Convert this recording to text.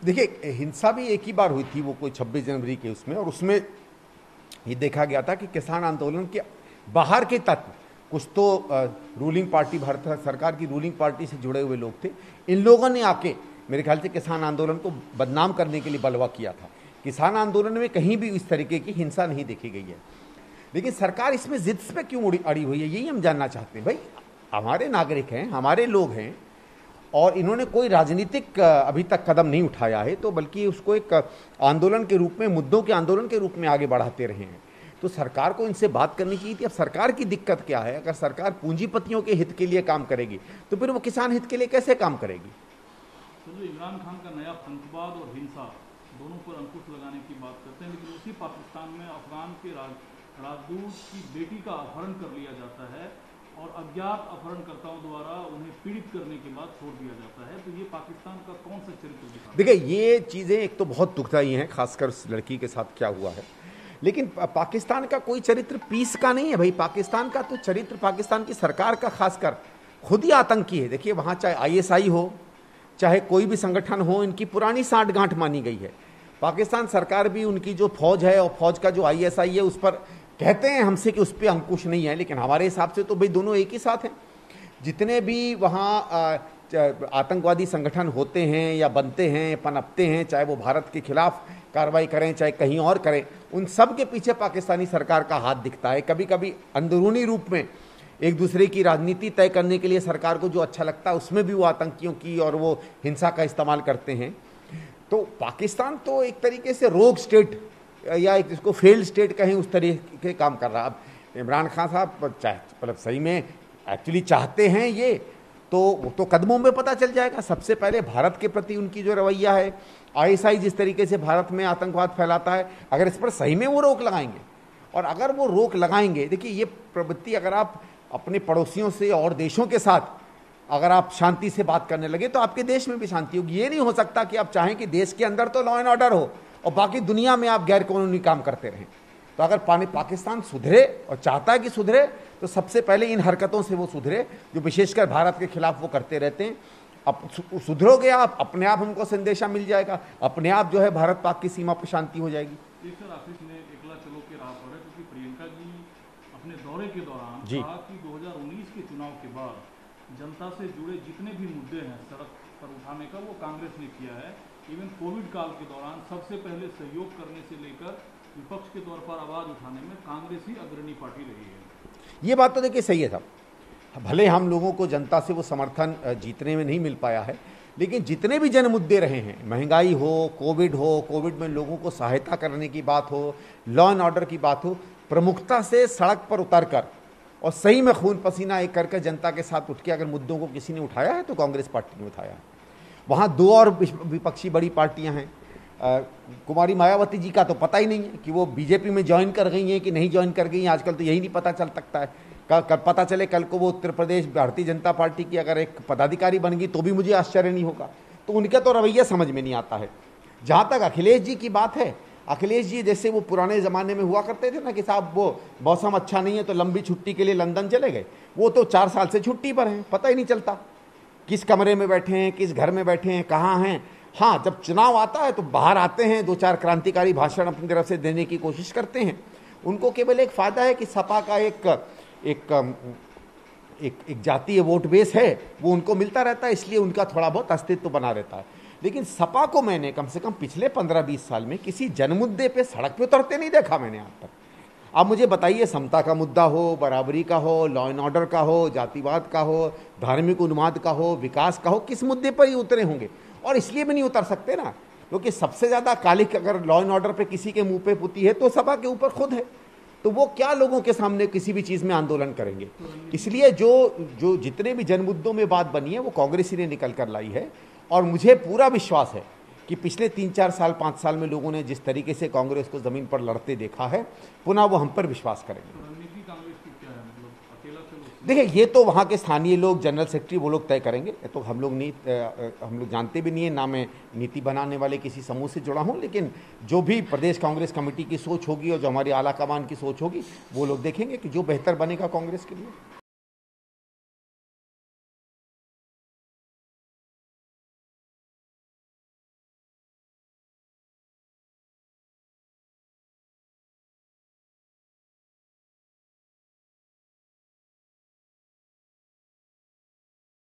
देखिए, हिंसा भी एक ही बार हुई थी, वो कोई 26 जनवरी के उसमें, और उसमें ये देखा गया था कि किसान आंदोलन के बाहर के तत्व, कुछ तो रूलिंग पार्टी, भारत सरकार की रूलिंग पार्टी से जुड़े हुए लोग थे, इन लोगों ने आके मेरे ख्याल से किसान आंदोलन को बदनाम करने के लिए बलवा किया था। किसान आंदोलन में कहीं भी इस तरीके की हिंसा नहीं देखी गई है। लेकिन सरकार इसमें जिद पे क्यों अड़ी हुई है, यही हम जानना चाहते हैं। भाई, हमारे नागरिक हैं, हमारे लोग हैं, और इन्होंने कोई राजनीतिक अभी तक कदम नहीं उठाया है, तो बल्कि उसको एक आंदोलन के रूप में, मुद्दों के आंदोलन के रूप में आगे बढ़ाते रहे हैं। तो सरकार को इनसे बात करनी चाहिए थी। अब सरकार की दिक्कत क्या है, अगर सरकार पूंजीपतियों के हित के लिए काम करेगी तो फिर वो किसान हित के लिए कैसे काम करेगी। तो जो इमरान खान का नया आतंकवाद और हिंसा दोनों पर अंकुश लगाने की बात करते हैं, लेकिन उसी पाकिस्तान में अफगान के राजदूत की बेटी का अपहरण कर लिया जाता है और अज्ञात अपहरणकर्ताओं द्वारा उन्हें पीड़ित करने के बाद छोड़ दिया जाता है। तो ये पाकिस्तान का कौन सा चरित्र दिखाता है? देखिए, ये चीज़ें एक तो बहुत दुखदायी हैं, खासकर उस लड़की के साथ क्या हुआ है। लेकिन पाकिस्तान का कोई चरित्र पीस का नहीं है भाई। पाकिस्तान का तो चरित्र, पाकिस्तान की सरकार का खासकर, खुद ही आतंकी है। देखिए, वहाँ चाहे ISI हो, चाहे कोई भी संगठन हो, इनकी पुरानी साठगांठ मानी गई है। पाकिस्तान सरकार भी, उनकी जो फौज है और फौज का जो ISI है, उस पर कहते हैं हमसे कि उस पर अंकुश नहीं है, लेकिन हमारे हिसाब से तो भाई दोनों एक ही साथ हैं। जितने भी वहाँ आतंकवादी संगठन होते हैं या बनते हैं, पनपते हैं, चाहे वो भारत के खिलाफ कार्रवाई करें चाहे कहीं और करें, उन सब के पीछे पाकिस्तानी सरकार का हाथ दिखता है। कभी कभी अंदरूनी रूप में एक दूसरे की राजनीति तय करने के लिए सरकार को जो अच्छा लगता है, उसमें भी वो आतंकियों की और वो हिंसा का इस्तेमाल करते हैं। तो पाकिस्तान तो एक तरीके से रोग स्टेट या एक जिसको फेल्ड स्टेट कहें, उस तरीके के काम कर रहा है। अब इमरान खान साहब मतलब सही में एक्चुअली चाहते हैं ये, तो वो तो कदमों में पता चल जाएगा। सबसे पहले भारत के प्रति उनकी जो रवैया है, ISI जिस तरीके से भारत में आतंकवाद फैलाता है, अगर इस पर सही में वो रोक लगाएंगे, और अगर वो रोक लगाएंगे, देखिए ये प्रवृत्ति अगर आप अपने पड़ोसियों से और देशों के साथ अगर आप शांति से बात करने लगे तो आपके देश में भी शांति होगी। ये नहीं हो सकता कि आप चाहें कि देश के अंदर तो लॉ एंड ऑर्डर हो और बाकी दुनिया में आप गैर कानूनी काम करते रहें। तो अगर पाकिस्तान सुधरे और चाहता है कि सुधरे, तो सबसे पहले इन हरकतों से वो सुधरे जो विशेषकर भारत के खिलाफ वो करते रहते हैं। अब सुधरोगे आप, अपने आप हमको संदेशा मिल जाएगा, अपने आप जो है भारत पाक की सीमा पर शांति हो जाएगी। सर, आशीष ने एकला चलो के राह पर है, क्योंकि प्रियंका जी अपने दौरे के दौरान कहा कि 2019 के चुनाव के बाद जनता से जुड़े जितने भी मुद्दे हैं सड़क पर उठाने का, वो कांग्रेस ने किया है। इवन कोविड काल के दौरान सबसे पहले सहयोग करने से लेकर विपक्ष के तौर पर आवाज उठाने में कांग्रेस ही अग्रणी पार्टी रही है। ये बात तो देखिए सही है साहब। भले हम लोगों को जनता से वो समर्थन जीतने में नहीं मिल पाया है, लेकिन जितने भी जन मुद्दे रहे हैं, महंगाई हो, कोविड में लोगों को सहायता करने की बात हो, लॉ एंड ऑर्डर की बात हो, प्रमुखता से सड़क पर उतर कर और सही में खून पसीना एक करके जनता के साथ उठ के अगर मुद्दों को किसी ने उठाया है तो कांग्रेस पार्टी ने उठाया है। वहाँ दो और विपक्षी बड़ी पार्टियां हैं। कुमारी मायावती जी का तो पता ही नहीं है कि वो बीजेपी में ज्वाइन कर गई हैं कि नहीं ज्वाइन कर गई हैं। आजकल तो यही नहीं पता चल सकता है। कल पता चले कल को वो उत्तर प्रदेश भारतीय जनता पार्टी की अगर एक पदाधिकारी बन गई तो भी मुझे आश्चर्य नहीं होगा। तो उनका तो रवैया समझ में नहीं आता है। जहाँ तक अखिलेश जी की बात है, अखिलेश जी जैसे वो पुराने ज़माने में हुआ करते थे ना कि साहब वो मौसम अच्छा नहीं है तो लंबी छुट्टी के लिए लंदन चले गए, वो तो 4 साल से छुट्टी पर हैं, पता ही नहीं चलता किस कमरे में बैठे हैं, किस घर में बैठे हैं, कहाँ हैं। हाँ, जब चुनाव आता है तो बाहर आते हैं, 2-4 क्रांतिकारी भाषण अपनी तरफ से देने की कोशिश करते हैं। उनको केवल एक फ़ायदा है कि सपा का एक जातीय वोट बेस है, वो उनको मिलता रहता है, इसलिए उनका थोड़ा बहुत अस्तित्व बना रहता है। लेकिन सपा को मैंने कम से कम पिछले 15-20 साल में किसी जनमुद्दे पे सड़क पे उतरते नहीं देखा मैंने आज तक। आप मुझे बताइए, समता का मुद्दा हो, बराबरी का हो, लॉ एंड ऑर्डर का हो, जातिवाद का हो, धार्मिक उन्माद का हो, विकास का हो, किस मुद्दे पर ही उतरे होंगे। और इसलिए भी नहीं उतर सकते ना क्योंकि सबसे ज़्यादा कालिक अगर लॉ एंड ऑर्डर पे किसी के मुंह पे पुती है तो सपा के ऊपर खुद है। तो वो क्या लोगों के सामने किसी भी चीज़ में आंदोलन करेंगे। इसलिए जो जितने भी जनमुद्दों में बात बनी है वो कांग्रेस ही ने निकल कर लाई है। और मुझे पूरा विश्वास है कि पिछले 3-4 साल 5 साल में लोगों ने जिस तरीके से कांग्रेस को ज़मीन पर लड़ते देखा है, पुनः वो हम पर विश्वास करेंगे। देखिए, ये तो वहाँ के स्थानीय लोग, जनरल सेक्रेटरी, वो लोग तय करेंगे। तो हम लोग जानते भी नहीं है, ना मैं नीति बनाने वाले किसी समूह से जुड़ा हूँ। लेकिन जो भी प्रदेश कांग्रेस कमेटी की सोच होगी और जो हमारी आला कमान की सोच होगी, वो लोग देखेंगे कि जो बेहतर बनेगा कांग्रेस के लिए।